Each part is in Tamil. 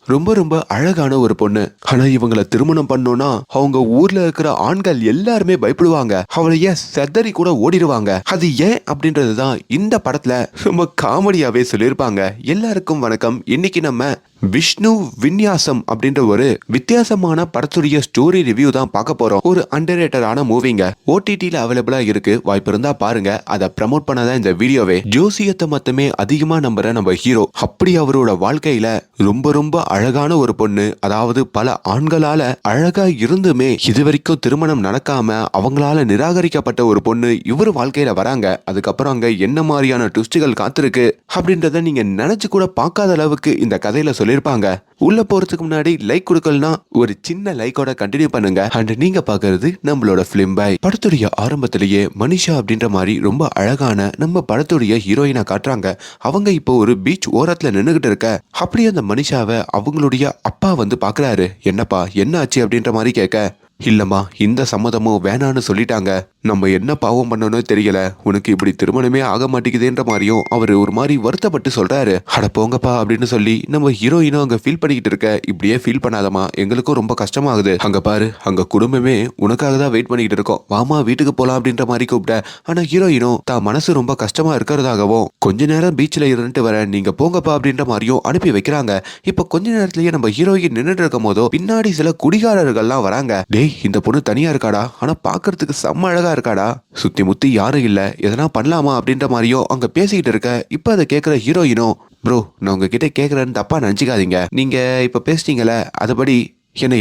ரொம்ப ரொம்ப அழகான ஒரு பொண்ணு. ஆனா இவங்கள திருமணம் பண்ணோம்னா அவங்க ஊர்ல இருக்கிற ஆண்கள் எல்லாருமே பயப்படுவாங்க. அவளைய செதறி கூட ஓடிடுவாங்க. அது ஏன் அப்படின்றதுதான் இந்த படத்துல ரொம்ப காமெடியாவே சொல்லியிருப்பாங்க. எல்லாருக்கும் வணக்கம். இன்னைக்கு நம்ம விஷ்ணு விந்யாசம் அப்படின்ற ஒரு வித்தியாசமான படத்துடைய ஸ்டோரி ரிவ்யூ தான் பார்க்க போறோம். ஒரு அண்டர்ரேட்டடான மூவிங்க. ஓடிடில அவைலபிளா இருக்கு. வாய்ப்பு இருந்தா பாருங்க. அதை ப்ரமோட் பண்ணதான் இந்த வீடியோவே. ஜோசியத்தை மட்டுமே அதிகமா நம்புற நம்ம ஹீரோ அப்படி அவரோட வாழ்க்கையில ரொம்ப ரொம்ப அழகான ஒரு பொண்ணு, அதாவது பல ஆண்களால அழகா இருந்துமே இதுவரைக்கும் திருமணம் நடக்காம அவங்களால நிராகரிக்கப்பட்ட ஒரு பொண்ணு இவர் வாழ்க்கையில வராங்க. அதுக்கப்புறம் அங்க என்ன மாதிரியான ட்விஸ்டுகள் காத்திருக்கு அப்படின்றத நீங்க நினைச்சு கூட பார்க்காத அளவுக்கு இந்த கதையில சொல்லியிருப்பாங்க. உள்ள போறதுக்கு முன்னாடி லைக் கொடுக்கலனா ஒரு சின்ன லைக்கோட கண்டினியூ பண்ணுங்க. அண்ட் நீங்க பாக்குறது நம்மளோட பிலிம் பாய். படத்துடைய ஆரம்பத்திலேயே மனிஷா அப்படின்ற மாதிரி ரொம்ப அழகான நம்ம படத்துடைய ஹீரோயினா காட்டுறாங்க. அவங்க இப்போ ஒரு பீச் ஓரத்துல நின்னுகிட்டு இருக்க அப்படியே அந்த மனிஷாவை அவங்களுடைய அப்பா வந்து பாக்குறாரு. என்னப்பா என்ன ஆச்சு அப்படின்ற மாதிரி கேட்க, இல்லம்மா இந்த சம்மதமும் வேணான்னு சொல்லிட்டாங்க. நம்ம என்ன பாவம் பண்ணணும் தெரியல, உனக்கு இப்படி திருமணமே ஆக மாட்டேங்குதுன்ற மாதிரியும் அவர் ஒரு மாதிரி வருத்தப்பட்டு சொல்றாரு. அட போங்கப்பா அப்படின்னு சொல்லி நம்ம ஹீரோயினும் அங்க ஃபீல் பண்ணிக்கிட்டு இருக்க. இப்படியே ஃபீல் பண்ணாதமா, எங்களுக்கும் ரொம்ப கஷ்டமாகுது. அங்க பாரு, அங்க குடும்பமே உனக்காக தான் வெயிட் பண்ணிக்கிட்டு இருக்கோம், வாமா வீட்டுக்கு போலாம் அப்படின்ற மாதிரி கூப்பிட்ட. ஆனா ஹீரோயினும் தான் மனசு ரொம்ப கஷ்டமா இருக்கிறதாகவும் கொஞ்ச நேரம் பீச்ல இருந்துட்டு வர, நீங்க போங்கப்பா அப்படின்ற மாதிரியும் அனுப்பி வைக்கிறாங்க. இப்ப கொஞ்ச நேரத்திலேயே நம்ம ஹீரோயின் நின்றுட்டு இருக்கும் போதோ பின்னாடி சில குடிகாரர்கள்லாம் வராங்க. டேய் இந்த பொண்ணு தனியா இருக்காடா, ஆனா பாக்குறதுக்கு செம்ம அழகா இருக்காடா, சுத்தி முத்தி யாரும் இல்ல, எதனா பண்ணலாமா அப்படின்ற மாதிரியும் அங்க பேசிக்கிட்டு இருக்க. இப்ப அதை கேட்கிற ஹீரோயினும், ப்ரோ நான் உங்ககிட்ட கேட்கறேன்னு தப்பா நினைச்சுக்காதீங்க, நீங்க இப்ப பேசிட்டீங்கல்ல அதுபடி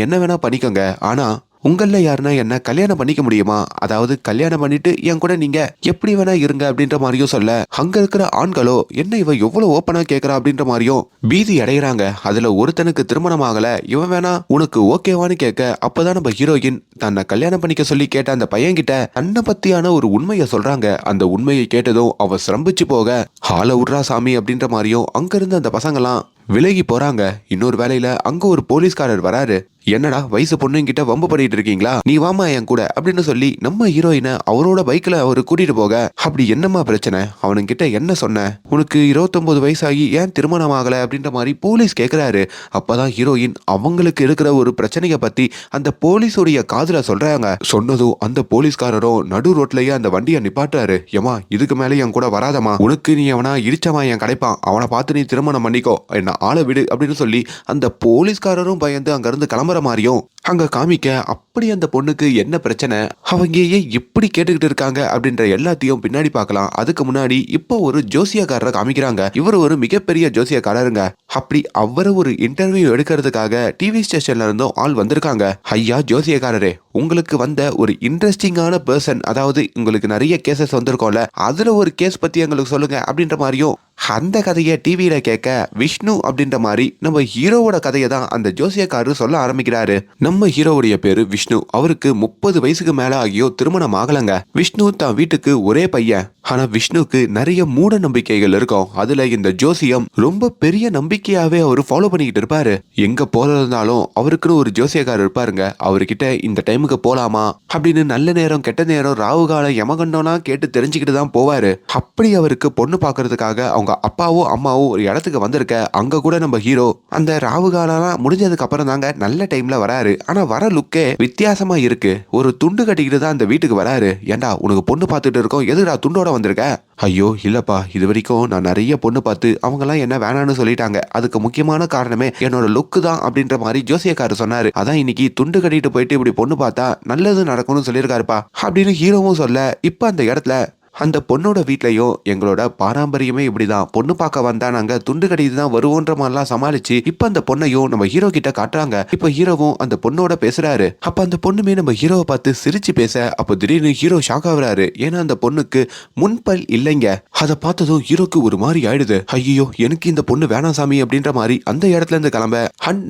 என்ன வேணா பண்ணிக்கோங்க, ஆனா உங்கள யாருன்னா என்ன கல்யாணம் பண்ணிக்க முடியுமா, அதாவது கல்யாணம் பண்ணிட்டு என் கூட நீங்க எப்படி வேணா இருங்க அப்படின்ற மாதிரியும் சொல்ல, அங்க இருக்கிற ஆண்களோ என்ன இவ எவ்வளவு ஓப்பனா கேட்கறா அப்படின்ற மாதிரியும் பீதி அடைகிறாங்க. அதுல ஒருத்தனுக்கு திருமணம் ஆகல, இவன் வேணா உனக்கு ஓகேவான்னு கேட்க, அப்பதான் நம்ம ஹீரோயின் தன்னை கல்யாணம் பண்ணிக்க சொல்லி கேட்ட அந்த பையன் கிட்ட தன்னை பத்தியான ஒரு உண்மையை சொல்றாங்க. அந்த உண்மையை கேட்டதும் அவ சிரம்பிச்சு போக, ஹால விட்றா சாமி அப்படின்ற மாதிரியும் அங்க இருந்து அந்த பசங்கெல்லாம் விலகி போறாங்க. இன்னொரு வேலையில அங்க ஒரு போலீஸ்காரர் வராரு. என்னடா வயசு பொண்ணுங்கிட்ட வம்பு பண்ணிட்டு இருக்கீங்களா, நீ வாமா என் கூட அப்படின்னு சொல்லி நம்ம ஹீரோயினை அவரோட பைக்ல அவரு கூட்டிட்டு போக, அப்படி என்னம்மா பிரச்சனை, அவனுங்கிட்ட என்ன சொன்ன, உனக்கு 29 வயசாகி ஏன் திருமணம் ஆகல அப்படின்ற மாதிரி போலீஸ் கேட்கிறாரு. அப்பதான் ஹீரோயின் அவங்களுக்கு இருக்கிற ஒரு பிரச்சனைய பத்தி அந்த போலீஸுடைய காதுல சொல்றாங்க. சொன்னதும் அந்த போலீஸ்காரரும் நடு ரோட்லயே அந்த வண்டியை நிப்பாட்டுறாரு. ஏமா இதுக்கு மேலே என் கூட வராதமா, உனக்கு நீ அவனா இடிச்சமா என் கிடைப்பான், அவனை பார்த்து நீ திருமணம் பண்ணிக்கோ, என்ன ஆளை விடு அப்படின்னு சொல்லி அந்த போலீஸ்காரரும் பயந்து அங்க இருந்து கிளம்புற மாதிரியும் அங்க காமிக்க, அப்படி அந்த பொண்ணுக்கு என்ன பிரச்சனை, அவங்க ஏன் இப்படி கேட்டுக்கிட்டு இருக்காங்க அப்படின்ற எல்லாத்தையும் பின்னாடி பார்க்கலாம். அதுக்கு முன்னாடி இப்போ ஒரு ஜோசியக்காரரை காமிக்கிறாங்க. இவர் ஒரு மிகப்பெரிய ஜோசியக்காரருங்க. அப்படி அவரை ஒரு இன்டர்வியூ எடுக்கிறதுக்காக டிவி ஸ்டேஷன்ல இருந்தும் ஆள் வந்திருக்காங்க. ஐயா ஜோசியக்காரரே, உங்களுக்கு வந்த ஒரு இன்ட்ரெஸ்டிங்கான பர்சன், அதாவது உங்களுக்கு நிறைய கேசஸ் வந்திருக்கோம்ல, அதுல ஒரு கேஸ் பத்தி எங்களுக்கு சொல்லுங்க அப்படின்ற மாதிரியும் அந்த கதையை டிவியில கேட்க, விஷ்ணு அப்படின்ற மாதிரி நம்ம ஹீரோவோட கதையை தான் அந்த ஜோசியக்காரர் சொல்ல ஆரம்பிக்கிறாரு. நம்ம ஹீரோவுடைய பேரு விஷ்ணு. அவருக்கு 30 வயசுக்கு மேல ஆகியோ திருமணம் ஆகலங்க. விஷ்ணு தான் வீட்டுக்கு ஒரே பையன். ஆனா விஷ்ணுக்கு நிறைய மூட நம்பிக்கைகள் இருக்கும். அதுல இந்த ஜோசியம் ரொம்ப பெரிய நம்பிக்கையாவே அவரு ஃபாலோ பண்ணிக்கிட்டு இருப்பாரு. எங்க போறதுனாலும் அவருக்குன்னு ஒரு ஜோசியக்காரர் இருப்பாருங்க. அவர்கிட்ட இந்த டைமுக்கு போலாமா அப்படின்னு நல்ல நேரம் கெட்ட நேரம் ராகு காலம் யமகண்டம்லாம் கேட்டு தெரிஞ்சுக்கிட்டு தான் போவாரு. அப்படி அவருக்கு பொண்ணு பாக்குறதுக்காக அவங்க அப்பாவோ அம்மாவோ ஒரு இடத்துக்கு வந்திருக்க. அங்க கூட நம்ம ஹீரோ அந்த ராகு காலம் முடிஞ்சதுக்கு அப்புறம் தாங்க நல்ல டைம்ல வராரு. ஆனா வர லுக்கே வித்தியாசமா இருக்கு. ஒரு துண்டு கட்டிக்கிட்டு தான் அந்த வீட்டுக்கு வராரு. ஏண்டா உனக்கு பொண்ணு பார்த்துட்டு இருக்கோம், எதுடா துண்டோட வந்திருக்க? ஐயோ இல்லப்பா, இது வரைக்கும் நான் நிறைய பொண்ணு பார்த்து அவங்க எல்லாம் என்ன வேணான்னு சொல்லிட்டாங்க, அதுக்கு முக்கியமான காரணமே என்னோட லுக்கு தான் அப்படின்ற மாதிரி ஜோசியக்காரர் சொன்னாரு. அதான் இன்னைக்கு துண்டு கட்டிட்டு போயிட்டு இப்படி பொண்ணு பார்த்தா நல்லது நடக்கும்னு சொல்லியிருக்காருப்பா அப்படின்னு ஹீரோவும் சொல்ல, இப்ப அந்த இடத்துல அந்த பொண்ணோட வீட்லயும் எங்களோட பாரம்பரியமே இப்படிதான், பொண்ணு பார்க்க வந்தா நாங்க துண்டு கட்டிட்டு தான் வருவோன்ற மாதிரிலாம் சமாளிச்சு இப்ப அந்த பொண்ணையும் நம்ம ஹீரோ கிட்ட காட்டுறாங்க. இப்ப ஹீரோவும் அந்த பொண்ணோட பேசுறாரு. அப்ப அந்த பொண்ணுமே நம்ம ஹீரோவை பார்த்து சிரிச்சு பேச, அப்ப திடீர்னு ஹீரோ ஷாக் ஆகுறாரு. ஏன்னா அந்த பொண்ணுக்கு முன்பல் இல்லைங்க. அதை பார்த்ததும் ஹீரோக்கு ஒரு மாதிரி ஆயிடுது. ஐயோ எனக்கு இந்த பொண்ணு வேணாம் சாமி அப்படின்ற மாதிரி அந்த இடத்துல இருந்து கிளம்ப,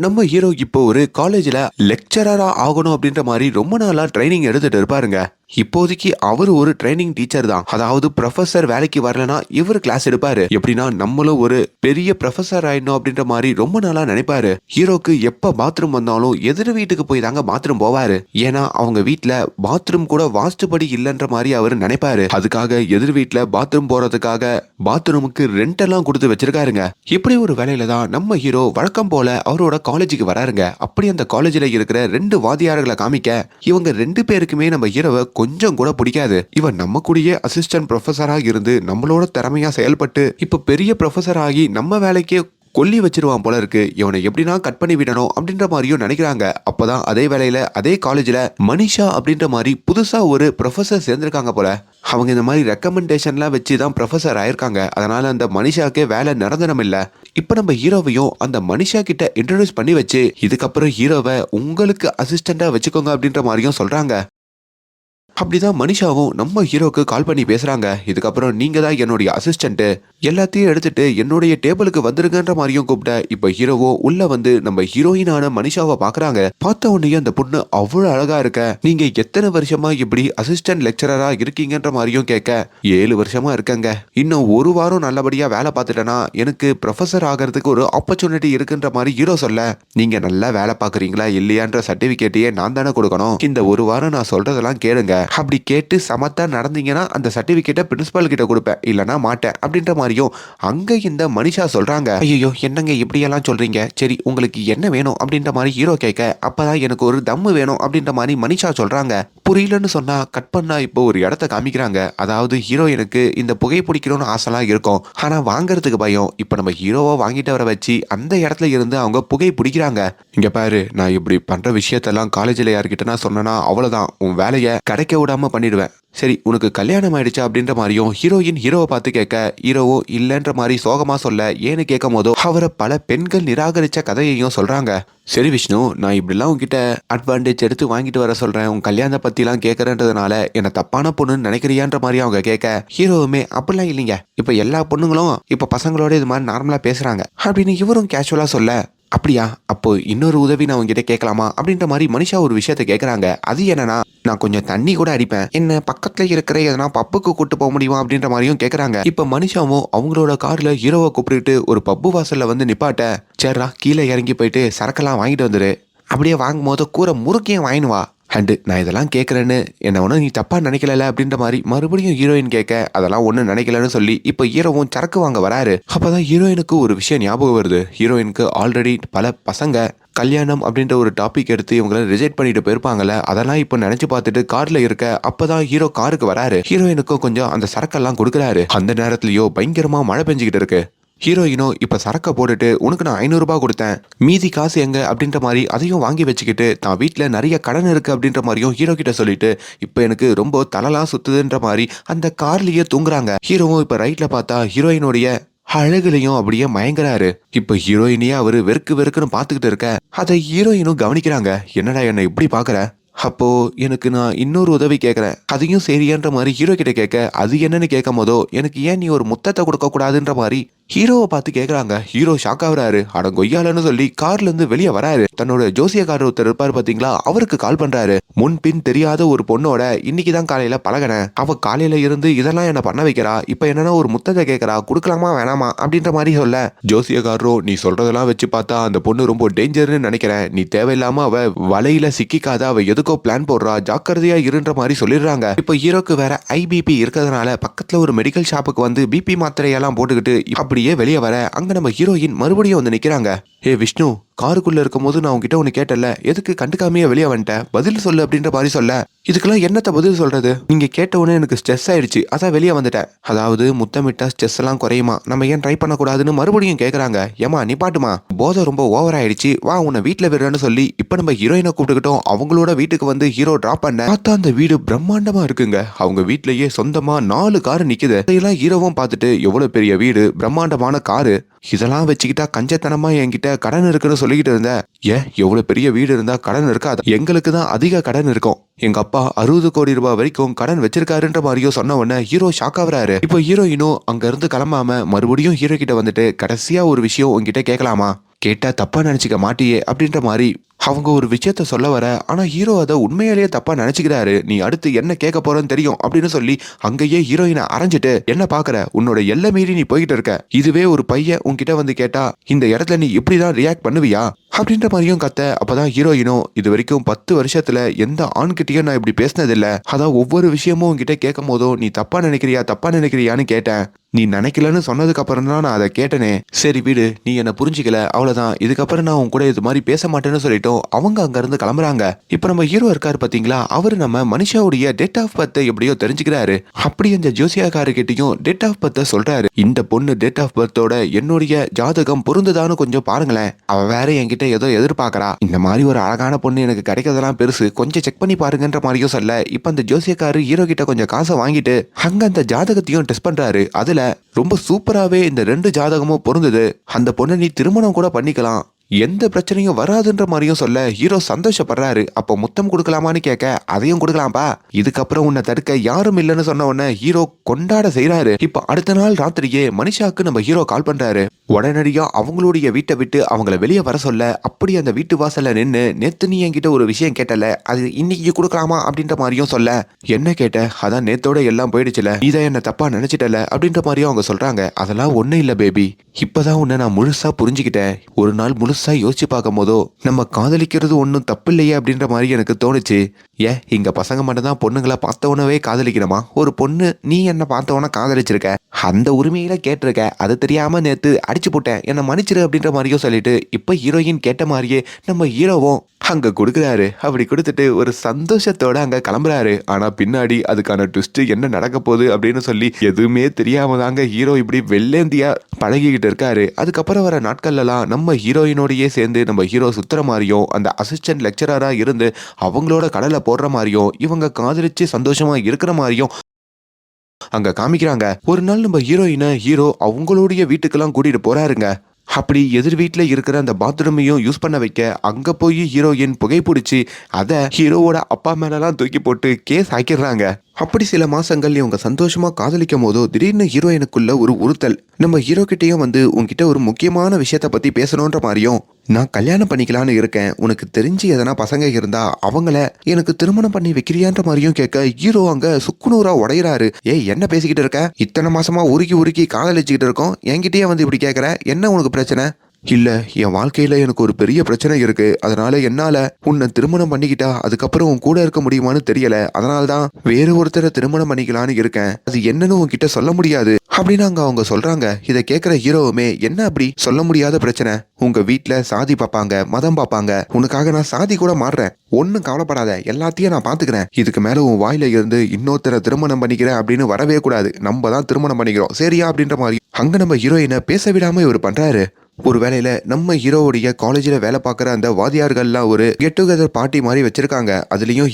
நம்ம ஹீரோ இப்போ ஒரு காலேஜ்ல லெக்சரரா ஆகணும் அப்படின்ற மாதிரி ரொம்ப நாளா ட்ரைனிங் எடுத்துட்டு இருப்பாருங்க. இப்போதைக்கு அவர் ஒரு ட்ரைனிங் டீச்சர் தான். அதாவது ப்ரொஃபசர் வேலைக்கு வரலனா இவர் கிளாஸ் எடுப்பாரு. எப்படின்னா நம்மளும் ஒரு பெரிய ப்ரொஃபசர் ஆயிடணும் அப்படின்ற மாதிரி ரொம்ப நாளா நினைப்பாரு. ஹீரோக்கு எப்ப பாத்ரூம் வந்தாலும் எதிர் வீட்டுக்கு போய் தாங்க பாத்ரூம் போவாரு. ஏன்னா அவங்க வீட்டுல பாத்ரூம் கூட வாஸ்துபடி இல்லைன்ற மாதிரி அவர் நினைப்பாரு. அதுக்காக எதிர் வீட்டுல பாத்ரூம் போறதுக்காக பாத்ரூமுக்கு ரெண்ட் எல்லாம் கொடுத்து வச்சிருக்காருங்க. இப்படி ஒரு வேலையில தான் நம்ம ஹீரோ வழக்கம் போல அவரோட காலேஜுக்கு வராருங்க. அப்படி அந்த காலேஜ்ல இருக்கிற 2 வாதியார்களை காமிக்க இவங்க 2 பேருக்குமே நம்ம ஹீரோவை கொஞ்சம் கூட பிடிக்காது. இவன் நம்ம கூடயே அசிஸ்டன்ட் ப்ரொஃபஸரா இருந்து நம்மளோட திறமையா செயல்பட்டு இப்ப பெரிய ப்ரொஃபஸர் ஆகி நம்ம வேலைக்கே கொல்லி வச்சிருவான் போல இருக்கு. இவனை எப்படின்னா கட் பண்ணி விடணும் அப்படின்ற மாதிரியும் நினைக்கிறாங்க. அப்பதான் அதே வேலையில அதே காலேஜ்ல மனிஷா அப்படின்ற மாதிரி புதுசா ஒரு ப்ரொஃபசர் சேர்ந்திருக்காங்க போல. அவங்க இந்த மாதிரி ரெக்கமெண்டேஷன்லாம் வச்சு தான் ப்ரொஃபசர் ஆயிருக்காங்க. அதனால அந்த மனிஷாக்கே வேலை நிரந்தரம் இல்ல. இப்ப நம்ம ஹீரோவையும் அந்த மனிஷா கிட்ட இன்ட்ரோடியூஸ் பண்ணி வச்சு இதுக்கப்புறம் ஹீரோவை உங்களுக்கு அசிஸ்டண்டா வச்சுக்கோங்க அப்படின்ற மாதிரியும் சொல்றாங்க. அப்படிதான் மனிஷாவும் நம்ம ஹீரோக்கு கால் பண்ணி பேசுறாங்க. இதுக்கப்புறம் நீங்க தான் என்னுடைய அசிஸ்டன்ட், எல்லாத்தையும் எடுத்துட்டு என்னுடைய டேபிளுக்கு வந்துருங்கன்ற மாதிரியும் கூப்பிட்ட இப்ப ஹீரோவோ உள்ள வந்து நம்ம ஹீரோயினான மனிஷாவை பாக்குறாங்க. பார்த்த உடனே அந்த பொண்ணு அவ்வளவு அழகா இருக்க. நீங்க எத்தனை வருஷமா இப்படி அசிஸ்டன்ட் லெக்சரரா இருக்கீங்கன்ற மாதிரியும் கேட்க 7 வருஷமா இருக்கங்க. இன்னும் 1 வாரம் நல்லபடியா வேலை பார்த்துட்டேன்னா எனக்கு ப்ரொஃபசர் ஆகிறதுக்கு ஒரு ஆப்பர்ச்சுனிட்டி இருக்குன்ற மாதிரி ஹீரோ சொல்ல, நீங்க நல்லா வேலை பாக்குறீங்களா இல்லையான்ற சர்டிபிகேட்டையே நான் தானே கொடுக்கணும். இந்த 1 வாரம் நான் சொல்றதெல்லாம் கேளுங்க. அப்படி கேட்டு சமத்தா நடந்தீங்கன்னா அந்த சர்டிபிகேட்டை பிரின்சிபல் கிட்ட கொடுப்பேன், இல்லனா மாட்டேன் அப்படின்ற மாதிரியும் அங்க இந்த மனிஷா சொல்றாங்க. ஐயோ என்னங்க இப்படியெல்லாம் சொல்றீங்க, சரி உங்களுக்கு என்ன வேணும் அப்படின்ற மாதிரி ஹீரோ கேட்க, அப்பதான் எனக்கு ஒரு தம்மு வேணும் அப்படின்ற மாதிரி மனிஷா சொல்றாங்க. புரியலன்னு சொன்னா கட் பண்ணா இப்போ ஒரு இடத்த காமிக்கிறாங்க. அதாவது ஹீரோயினுக்கு இந்த புகை பிடிக்கணும்னு ஆசைலாம் இருக்கும், ஆனா வாங்குறதுக்கு பயம். இப்ப நம்ம ஹீரோவை வாங்கிட்டு வர வச்சு அந்த இடத்துல இருந்து அவங்க புகை பிடிக்கிறாங்க. இங்க பாரு, நான் இப்படி பண்ற விஷயத்தெல்லாம் காலேஜ்ல யார்கிட்ட நான் சொன்னா அவ்வளவுதான், உன் வேலையை கிடைக்க விடாம பண்ணிடுவேன். சரி உனக்கு கல்யாணம் ஆயிடுச்சா அப்படின்ற மாதிரியும் ஹீரோயின் ஹீரோவை பார்த்து கேட்க, ஹீரோவோ இல்லன்ற மாதிரி சோகமா சொல்ல, ஏன்னு கேட்கும் போதோ அவரை பல பெண்கள் நிராகரிச்ச கதையையும் சொல்றாங்க. சரி விஷ்ணு, நான் இப்படிலாம் உங்ககிட்ட அட்வான்டேஜ் எடுத்து வாங்கிட்டு வர சொல்றேன், உன் கல்யாணத்தை பத்தி எல்லாம் கேட்கறன்றதுனால என்ன தப்பான பொண்ணுன்னு நினைக்கிறியான்ற மாதிரி அவங்க கேட்க, ஹீரோவுமே அப்படிலாம் இல்லைங்க, இப்ப எல்லா பொண்ணுங்களும் இப்ப பசங்களோட இது மாதிரி நார்மலா பேசுறாங்க அப்படின்னு இவரும் கேஷுவலா சொல்ல, அப்படியா அப்போ இன்னொரு உதவி நான் உங்ககிட்ட கேட்கலாமா அப்படின்ற மாதிரி மனிஷா ஒரு விஷயத்த கேட்கறாங்க. அது என்னன்னா, நான் கொஞ்சம் தண்ணி கூட அடிப்பேன், என்ன பக்கத்துல இருக்கிற எதனா பப்புக்கு கூட்டு போக முடியுமா அப்படின்ற மாதிரியும் கேட்கறாங்க. இப்ப மனிஷாவும் அவங்களோட கார்ல ஹீரோவை கூப்பிட்டு ஒரு பப்பு வாசல்ல வந்து நிப்பாட்ட, சரிடா கீழே இறங்கி போயிட்டு சரக்கெல்லாம் வாங்கிட்டு வந்துரு, அப்படியே வாங்கும் போது கூரை முறுக்கையும் வாங்கினு வா, அண்டு நான் இதெல்லாம் கேட்குறேன்னு என்ன ஒன்றும் நீ தப்பா நினைக்கல அப்படின்ற மாதிரி மறுபடியும் ஹீரோயின் கேட்க, அதெல்லாம் ஒன்றும் நினைக்கலன்னு சொல்லி இப்போ ஹீரோவும் சரக்கு வாங்க வராரு. அப்போதான் ஹீரோயினுக்கு ஒரு விஷயம் ஞாபகம் வருது. ஹீரோயினுக்கு ஆல்ரெடி பல பசங்க கல்யாணம் அப்படின்ற ஒரு டாபிக் எடுத்து இவங்களை ரிஜெக்ட் பண்ணிட்டு போயிருப்பாங்கல்ல, அதெல்லாம் இப்போ நினைச்சு பார்த்துட்டு கார்ல இருக்க. அப்பதான் ஹீரோ காருக்கு வராரு. ஹீரோயினுக்கும் கொஞ்சம் அந்த சரக்கெல்லாம் கொடுக்குறாரு. அந்த நேரத்துலயோ பயங்கரமா மழை பெஞ்சுக்கிட்டு இருக்கு. ஹீரோயினோ இப்ப சரக்க போட்டுட்டு, உனக்கு நான் 500 ரூபாய் கொடுத்தேன், மீதி காசு எங்க அப்படின்ற மாதிரி அதையும் வாங்கி வச்சுக்கிட்டு, தான் வீட்டுல நிறைய கடன் இருக்கு அப்படின்ற மாதிரியும் ஹீரோ கிட்ட சொல்லிட்டு, இப்ப எனக்கு ரொம்ப தலைலாம் சுத்துதுன்ற மாதிரி அந்த கார்லயே தூங்குறாங்க. ஹீரோவும் இப்ப ரைட்ல பார்த்தா ஹீரோயினுடைய அழகுலையும் அப்படியே மயங்குறாரு. இப்ப ஹீரோயினையே அவரு வெறுக்கு வெறுக்குன்னு பாத்துக்கிட்டு இருக்க, அதை ஹீரோயினும் கவனிக்கிறாங்க. என்னடா என்ன இப்படி பாக்குற, அப்போ எனக்கு நான் இன்னொரு உதவி கேட்கறேன், அதையும் சரியான்ற மாதிரி ஹீரோ கிட்ட கேட்க, அது என்னன்னு கேட்கும் போதோ, எனக்கு ஏன் நீ ஒரு முத்தத்தை கொடுக்க கூடாதுன்ற மாதிரி ஹீரோவை பார்த்து கேட்கறாங்க. ஹீரோ ஷாக் ஆகுறாரு. அட கொய்யாலன்னு சொல்லி கார்ல இருந்து வெளியே வராரு. தன்னோட ஜோசியக்காரர் ஒருத்தர் இருப்பாரு பாத்தீங்களா, அவருக்கு கால் பண்றாரு. முன்பின் தெரியாத ஒரு பொண்ணோட இன்னைக்குதான் காலையில பழகினேன், அவ காலையில இருந்து இதெல்லாம் என்ன பண்ண வைக்கிறா, இப்ப என்னன்னா ஒரு முத்தத்தை கேட்கறா, கொடுக்கலாமா வேணாமா அப்படின்ற மாதிரி சொல்ல, ஜோசியக்காரரோ நீ சொல்றதெல்லாம் வச்சு பார்த்தா அந்த பொண்ணு ரொம்ப டேஞ்சர்னு நினைக்கிறேன், நீ தேவையில்லாம அவ வலையில சிக்கிக்காத, அவ எதுக்கோ பிளான் போடுறா, ஜாக்கிரதையா இருன்ற மாதிரி சொல்லிடுறாங்க. இப்ப ஹீரோக்கு வேற ஐபிபி இருக்கிறதுனால பக்கத்துல ஒரு மெடிக்கல் ஷாப்புக்கு வந்து பிபி மாத்திரையெல்லாம் போட்டுக்கிட்டு அப்படியே வெளியே வர, அங்க நம்ம ஹீரோயின் மறுபடியும் வந்து நிக்கிறாங்க. ஏ விஷ்ணு, காருக்குள்ள இருக்கும் போது நான் உங்ககிட்ட ஒண்ணு கேட்டல, எதுக்கு கண்டுக்காமையே வெளியே வந்துட்டேன், பதில் சொல்லு அப்படின்ற மாதிரி சொல்ல, இதுக்கெல்லாம் என்னத்த பதில் சொல்றது, நீங்க கேட்ட உடனே எனக்கு ஸ்ட்ரெஸ் ஆயிடுச்சு, அதான் வெளியே வந்துட்டேன். அதாவது முத்தமிட்டா ஸ்ட்ரெஸ் எல்லாம் குறையுமா, நம்ம ஏன் ட்ரை பண்ணக்கூடாதுன்னு மறுபடியும் கேட்கறாங்க. ஏமா நிப்பாட்டுமா, போதை ரொம்ப ஓவர் ஆயிடுச்சு, வா உன்னை வீட்டுல விடுறேன்னு சொல்லி இப்ப நம்ம ஹீரோயினை கூப்பிட்டுக்கிட்டோம். அவங்களோட வீட்டுக்கு வந்து ஹீரோ டிராப் பண்ண பார்த்தா அந்த வீடு பிரம்மாண்டமா இருக்குங்க. அவங்க வீட்லயே சொந்தமா 4 காரு நிக்குது. இதெல்லாம் ஹீரோவும் பார்த்துட்டு, எவ்வளவு பெரிய வீடு, பிரம்மாண்டமான காரு, இதெல்லாம் வச்சுக்கிட்டா கஞ்சத்தனமா என்கிட்ட கடன் இருக்குன்னு சொல்லிக்கிட்டு இருந்த, ஏன் எவ்வளவு பெரிய வீடு இருந்தா கடன் இருக்காது, எங்களுக்கு தான் அதிக கடன் இருக்கும், எங்க அப்பா 60 கோடி ரூபாய் வரைக்கும் கடன் வச்சிருக்காருன்ற மாதிரியோ சொன்ன உடனே ஹீரோ ஷாக் ஆகுறாரு. இப்போ ஹீரோயினும் அங்க இருந்து கிளம்பாம மறுபடியும் ஹீரோ கிட்ட வந்துட்டு, கடைசியா ஒரு விஷயம் உங்ககிட்ட கேட்கலாமா, கேட்டா தப்பா நினைச்சுக்க மாட்டியே அப்படின்ற மாதிரி அவங்க ஒரு விஷயத்த சொல்ல வர, ஆனா ஹீரோ அத உண்மையிலேயே தப்பா நினைச்சுக்கிறாரு. நீ அடுத்து என்ன கேட்க போறன்னு தெரியும் அப்படின்னு சொல்லி அங்கேயே ஹீரோயினை அரைஞ்சிட்டு, என்ன பாக்குற, உன்னோட எல்லை மீறி நீ போய்கிட்டு இருக்க, இதுவே ஒரு பையன் உன்கிட்ட வந்து கேட்டா இந்த இடத்துல நீ இப்படிதான் ரியாக்ட் பண்ணுவியா அப்படின்ற மாதிரியும் கத்த. அப்பதான் ஹீரோயினும், இது வரைக்கும் 10 வருஷத்துல எந்த ஆண்கிட்டயும் நான் இப்படி பேசினதில்ல, அதான் ஒவ்வொரு விஷயமும் உன்கிட்ட கேட்கும் போதும் நீ தப்பா நினைக்கிறியான்னு கேட்டேன், நீ நினைக்கலன்னு சொன்னதுக்கு அப்புறம் தான் நான் அதை கேட்டனே, சரி வீடு, நீ என்ன புரிஞ்சிக்கல அவ்வளவுதான், இதுக்கப்புறம் நான் உன் கூட இது மாதிரி பேச மாட்டேன்னு சொல்லிட்டோம். அவங்க அங்க இருந்து கிளம்புறாங்க. இப்ப நம்ம ஹீரோ இருக்காரு பாத்தீங்களா, அவரு நம்ம மனுஷாவுடைய டேட் ஆஃப் பர்த் எப்படியோ தெரிஞ்சுக்கிறாரு. அப்படி அந்த ஜோசியாக்காரர்கிட்டயும் டேட் ஆஃப் பர்த் சொல்றாரு. இந்த பொண்ணு டேட் ஆஃப் பர்த்தோட என்னுடைய ஜாதகம் பொருந்துதான்னு கொஞ்சம் பாருங்களேன், அவ வேற என்கிட்ட ஏதோ எதிர்பார்க்கறா, இந்த மாதிரி ஒரு அழகான பொண்ணு எனக்கு கிடைக்கிறதெல்லாம் பெருசு, கொஞ்சம் செக் பண்ணி பாருங்கன்ற மாதிரியும் சொல்ல, இப்ப அந்த ஜோசியக்காரர் ஹீரோ கிட்ட கொஞ்சம் காசை வாங்கிட்டு அங்க அந்த ஜாதகத்தையும் டெஸ்ட் பண்றாரு. அதுல ரொம்ப சூப்பராவே இந்த 2 ஜாதகமும் பொருந்தது, அந்த பொண்ணை நீ திருமணம் கூட பண்ணிக்கலாம், எந்த பிரச்சனையும் வராதுன்ற மாதிரியும் சொல்ல ஹீரோ சந்தோஷப்படுறாரு. அப்போ முத்தம் கொடுக்கலாமான்னு கேட்க, அதையும் கொடுக்கலாம்பா, இதுக்கப்புறம் உன்னை தடுக்க யாரும் இல்லைன்னு சொன்ன உடனே ஹீரோ கொண்டாட செய்யறாரு. இப்ப அடுத்த நாள் ராத்திரியே மனிஷாக்கு நம்ம ஹீரோ கால் பண்றாரு. உடனடியா அவங்களுடைய வீட்டை விட்டு அவங்கள வெளியே வர சொல்ல, அப்படி அந்த வீட்டு வாசல்ல நின்னு, நேத்து நீ என்கிட்ட ஒரு விஷயம் கேட்டல, அது இன்னைக்கு கொடுக்கலாமா அப்படின்ற மாதிரியும் சொல்ல, என்ன கேட்ட, அதான் நேத்தோட எல்லாம் போயிடுச்சுல, நீதான் என்ன தப்பா நினைச்சிட்டல அப்படின்ற மாதிரியும் அவங்க சொல்றாங்க. அதெல்லாம் ஒண்ணு இல்ல பேபி, இப்பதான் உன்னை நான் முழுசா புரிஞ்சுக்கிட்டேன். ஒரு நாள் முழுசா யோசிச்சு பார்க்கும் போதோ நம்ம காதலிக்கிறது ஒன்றும் தப்பு இல்லையே அப்படின்ற மாதிரி எனக்கு தோணுச்சு. ஏன் இங்க பசங்க மட்டும் தான் பொண்ணுங்களை பார்த்தவனவே காதலிக்கணுமா? ஒரு பொண்ணு நீ என்ன பார்த்தவன காதலிச்சிருக்க, அந்த உரிமையில கேட்டிருக்க, அது தெரியாம நேத்து அடிச்சு போட்டேன், என்ன மன்னிச்சிரு அப்படின்ற மாதிரியும் சொல்லிட்டு இப்ப ஹீரோயின் கேட்ட மாதிரியே நம்ம ஹீரோவும் அங்க கொடுக்குறாரு. அப்படி கொடுத்துட்டு ஒரு சந்தோஷத்தோட அங்க கிளம்புறாரு. ஆனா பின்னாடி அதுக்கான ட்விஸ்ட் என்ன நடக்க போகுது அப்படின்னு சொல்லி எதுவுமே தெரியாம தாங்க ஹீரோ இப்படி வெள்ளேந்தியா பழகிக்கிட்டு இருக்காரு. அதுக்கப்புறம் வர நாட்கள்லாம் நம்ம ஹீரோயினோடையே சேர்ந்து நம்ம ஹீரோ சுத்துற மாதிரியும், அந்த அசிஸ்டன்ட் லெக்சரரா இருந்து அவங்களோட கடலை போடுற மாதிரியும், இவங்க காதலிச்சு சந்தோஷமா இருக்கிற மாதிரியும் அங்க காமிக்கிறாங்க. ஒரு நாள் நம்ம ஹீரோ அவங்களுடைய வீட்டுக்கெல்லாம் கூட்டிட்டு போறாருங்க. அப்படி எதிர் வீட்டுல இருக்கிற அந்த பாத்ரூமையும் யூஸ் பண்ண வைக்க, அங்க போய் ஹீரோயின் புகைப்பிடிச்சு அதை ஹீரோவோட அப்பா மேலலாம் தூக்கி போட்டு கேஸ் ஆக்கிடுறாங்க. அப்படி சில மாசங்கள் இவங்க சந்தோஷமா காதலிக்கும் போதோ திடீர்னு ஹீரோயினுக்குள்ள ஒரு உறுத்தல். நம்ம ஹீரோ கிட்டேயும் வந்து உன்கிட்ட ஒரு முக்கியமான விஷயத்த பத்தி பேசணுன்ற மாதிரியும், நான் கல்யாணம் பண்ணிக்கலான்னு இருக்கேன், உனக்கு தெரிஞ்சு எதனா பசங்க இருந்தா அவங்கள எனக்கு திருமணம் பண்ணி வைக்கிறியான்ற மாதிரியும் கேட்க, ஹீரோ அங்க சுக்குநூறா உடையிறாரு. ஏய் என்ன பேசிக்கிட்டு இருக்க, இத்தனை மாசமா உருக்கி காதலிச்சுக்கிட்டு இருக்கோம், என்கிட்டயே வந்து இப்படி கேட்கற, என்ன உனக்கு பிரச்சனை? இல்ல, என் வாழ்க்கையில எனக்கு ஒரு பெரிய பிரச்சனை இருக்கு, அதனால என்னால உன்னை திருமணம் பண்ணிக்கிட்டா அதுக்கப்புறம் உன் கூட இருக்க முடியுமான்னு தெரியல, அதனால்தான் வேற ஒருத்தரை திருமணம் பண்ணிக்கலான்னு இருக்கேன், அது என்னன்னு உன்கிட்ட சொல்ல முடியாது அப்படின்னு அங்க அவங்க சொல்றாங்க. இதை கேட்கிற ஹீரோவுமே, என்ன அப்படி சொல்ல முடியாத பிரச்சனை? உங்க வீட்டுல சாதி பார்ப்பாங்க, மதம் பார்ப்பாங்க, உனக்காக நான் சாதி கூட மாறுறேன், ஒன்னும் கவலைப்படாத, எல்லாத்தையும் நான் பாத்துக்கிறேன், இதுக்கு மேல உன் வாயில இருந்து இன்னொருத்தரை திருமணம் பண்ணிக்கிறேன் அப்படின்னு வரவே கூடாது, நம்ம தான் திருமணம் பண்ணிக்கிறோம் சரியா அப்படின்ற மாதிரி அங்க நம்ம ஹீரோயினை பேச விடாம இவர் பண்றாரு. ஒரு வேளையில நம்ம ஹீரோவுடைய காலேஜில் வேலை பார்க்குற அந்த வாதியார்கள்லாம் ஒரு கெட் டுகெதர் பார்ட்டி மாதிரி வச்சிருக்காங்க. அதுலேயும்